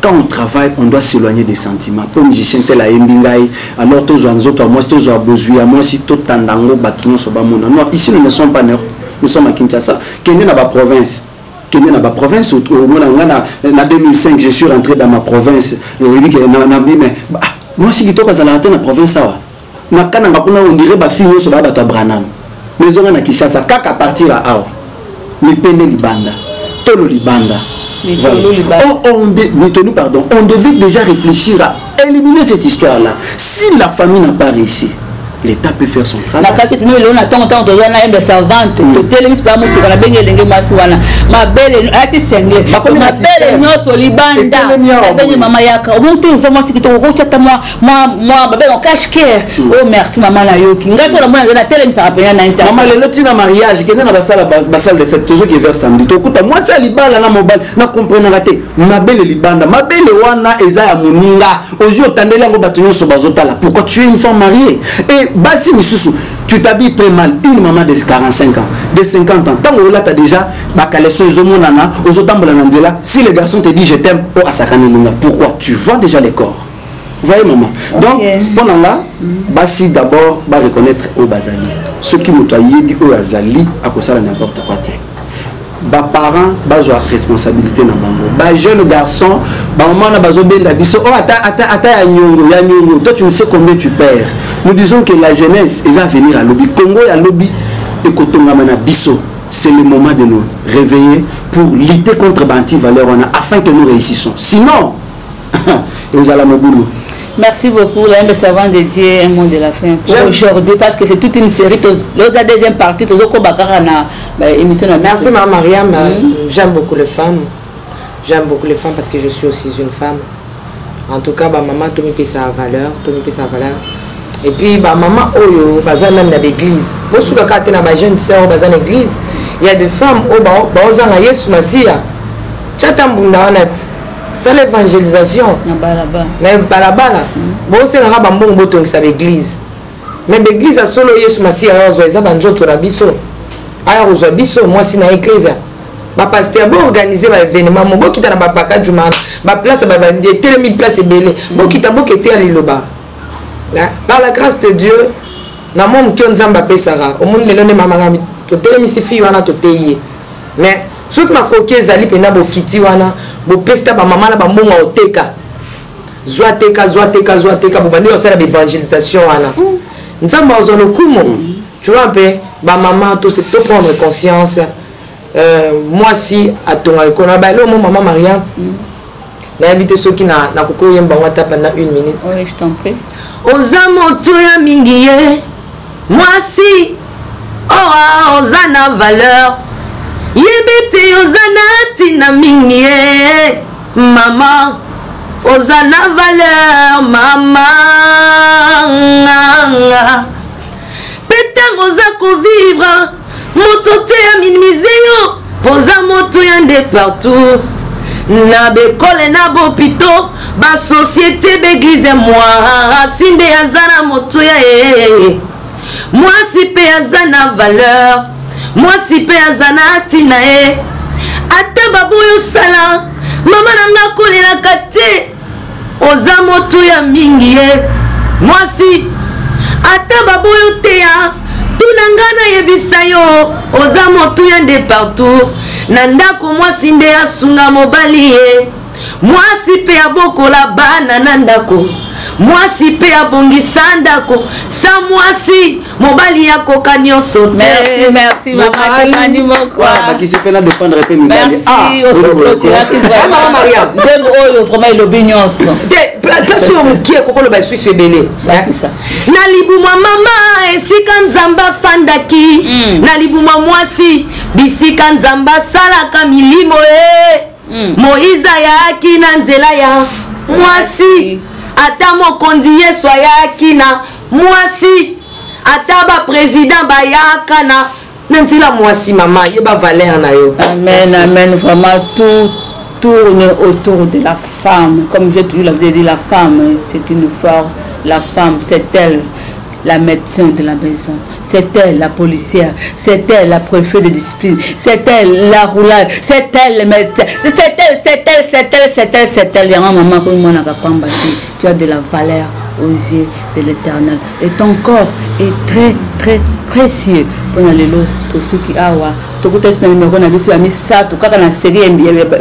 Quand on travaille, on doit s'éloigner des sentiments. Pour musicien tel a embingai, alors tous les autres moi tous à besoin moi si tout tandango batounon sobamona. Non, ici nous ne sommes pas nous sommes à Kinshasa, Kenya na ba province. Kenya na ba province au na 2005 je suis rentré dans ma province. Moi si kitoka za la province sawa. Na kana ngakuna on dirait ba fille so ba bato Branham. Mais on a Kinshasa kaka partir à Awa. Mi pene libanda. Tolo libanda. On devait déjà réfléchir à éliminer cette histoire-là. Si la famille n'a pas réussi, l'État peut faire son travail. La carte nous on attend de la savante to telemis pas mutu kana benge lenge maswana ma belle ati sengle ma belle nyoso libanda benge mama yaka omuntu nzoma sikito ko chata moi babe on cache care. Oh merci maman na yoki ngaso la mwana na telemis ça rappelle na internet maman le tina mariage kende na basala de fête toujours qui vers samedi to kuta moi ça libala na mobile na comprendre raté ma belle libanda ma belle wana eza ya muninga ozo tandela ngo batunyo so bazotala pourquoi tu es une femme mariée et Bassi Missoussou, tu t'habilles très mal. Une maman de 45 ans, de 50 ans. Tant que là, tu as déjà si le garçon te dit je t'aime, pourquoi? Tu vois déjà les corps. Vous voyez maman. Donc, pendant là, Bassi d'abord va reconnaître au Bazali. Ceux qui m'ont dit au Bazali, à cause de n'importe quoi. Ba parents bazo responsabilité na bango ba jeune garçon ba maman na bazo benda biso oh ata ya nyongo toi tu ne sais combien tu perds. Nous disons que la jeunesse est à venir à lobby Congo ya lobby et kotonga na biso c'est le moment de nous réveiller pour lutter contre l'anti-valeur afin que nous réussissions. Sinon, nous allons au boulot. Merci beaucoup, l'un savant de Dieu, un mot de la fin pour aujourd'hui, parce que c'est toute une série. La deuxième partie, émission. Merci, Mme Mariam. J'aime beaucoup les femmes. J'aime beaucoup les femmes parce que je suis aussi une femme. En tout cas, maman, tout me fait sa valeur. Et puis, maman, même dans l'église. Vous savez, dans jeune sœur, dans l'église, il y a des femmes qui ont Yesu Masia. C'est l'évangélisation. Mais balabala. Bon, c'est un rabambon boton qui s'appelle l'église. Mais l'église a solo Yesu Masia, ils ont banjot la biso. Alors, ils ont biso, moi, c'est dans l'église. Ma pasteur a organisé un événement. Mon beau qui t'a na bapaka du man. Ma place, il y a mis place et belé. Bon qui t'a beau qui était à l'Iloba. Par la grâce de Dieu, na mon qui on zamba pesara. Au monde le maman to telemi si fille wana to teye. Mais ce que ma coquille zali pena bo kiti wana, bo pesta ba maman na ba monga oteka. Zoa teka bo bandi osala d'évangélisation wana. Nzamba ozolo kumo. Tu vois un peu ba maman to se to prendre conscience. Moi si à ton école, mon maman Maria, n'habite ceux qui n'a pas pendant 1 minute. Oui, je t'en prie. Ozamotoya mingiye, moi si, ozana valeur, yebete ozana tina mingiye, maman, ozana valeur, maman, pétang ozako vivre. Moto te a minimisé yo, posa moto yande partout. Na bekole na bopito, ba société beglise moi, sinde azana moto ya moi si pe azana valeur, moi si pe azana tina ata babu yo sala, mama nanga kolela kate, oza moto ya mingi moi si ata babu yo teya. Tunangana yebisayo oza motu yande partout nandako mwasi nde asunga mobali mwasi pe abokola bana nandako mwasi pe abongisa ndako sa mwasi mobali yakoka nyonso te. Merci maman Tani Mokwa. Bakisi pe na défendre pe mibali. Merci au clôture qui maman Maria. Dem oyo vraiment le nyonso. Place yo mukie kokolo ba suis sebele. Bakisa. Na libuma mama esika nzamba fandaki. Na libuma mwasi bisika nzamba salaka milimo Moïse yaki na nzela ya mwasi. Ata mokonzi Yesu ayaki na mwasi. Ata ba président bayaka na nantila mwasi mama yeba valeur na yo. Amen, amen. Vraiment tout tourne autour de la femme. Comme j'ai toujours dit, la femme c'est une force. La femme c'est elle la médecin de la maison. C'est elle la policière. C'est elle la préfet de discipline. C'est elle la roulade. C'est elle le médecin. C'est elle. Maman, tu as de la valeur aux yeux de l'Éternel. Et ton corps est très, très précieux. Pour les lots, pour ceux qui ont tokuta sina numéro na biso ya misato kaka na série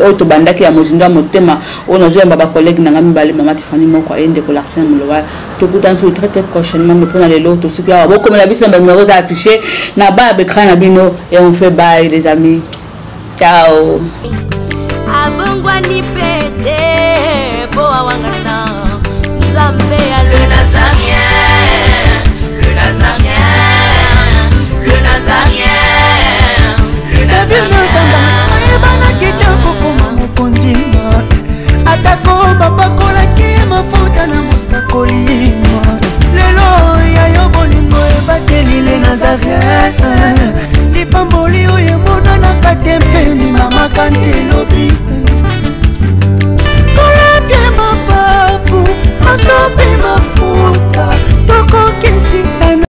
auto bandaki ya mozindo motema on a joué baba collègue na ngami bale mama Tiffany moko ende ko l'accent molowa tokuta nso très très prochainement mais pour les lots tout ceux qui ont comme la biso na numéro affiché na ba écran na bino et on fait bye les amis. Ciao. Abongwani pete po awangana Nzambe ya le Nazarien, le Nazarien, le Nazarien. Atako babakolaki mafuta na mosakolima lelo ya yo bolingo ebateli le Nazarien lipamboli oyo emonanaka te mpeni mama kantelobi kolapie mapapu masopi mafu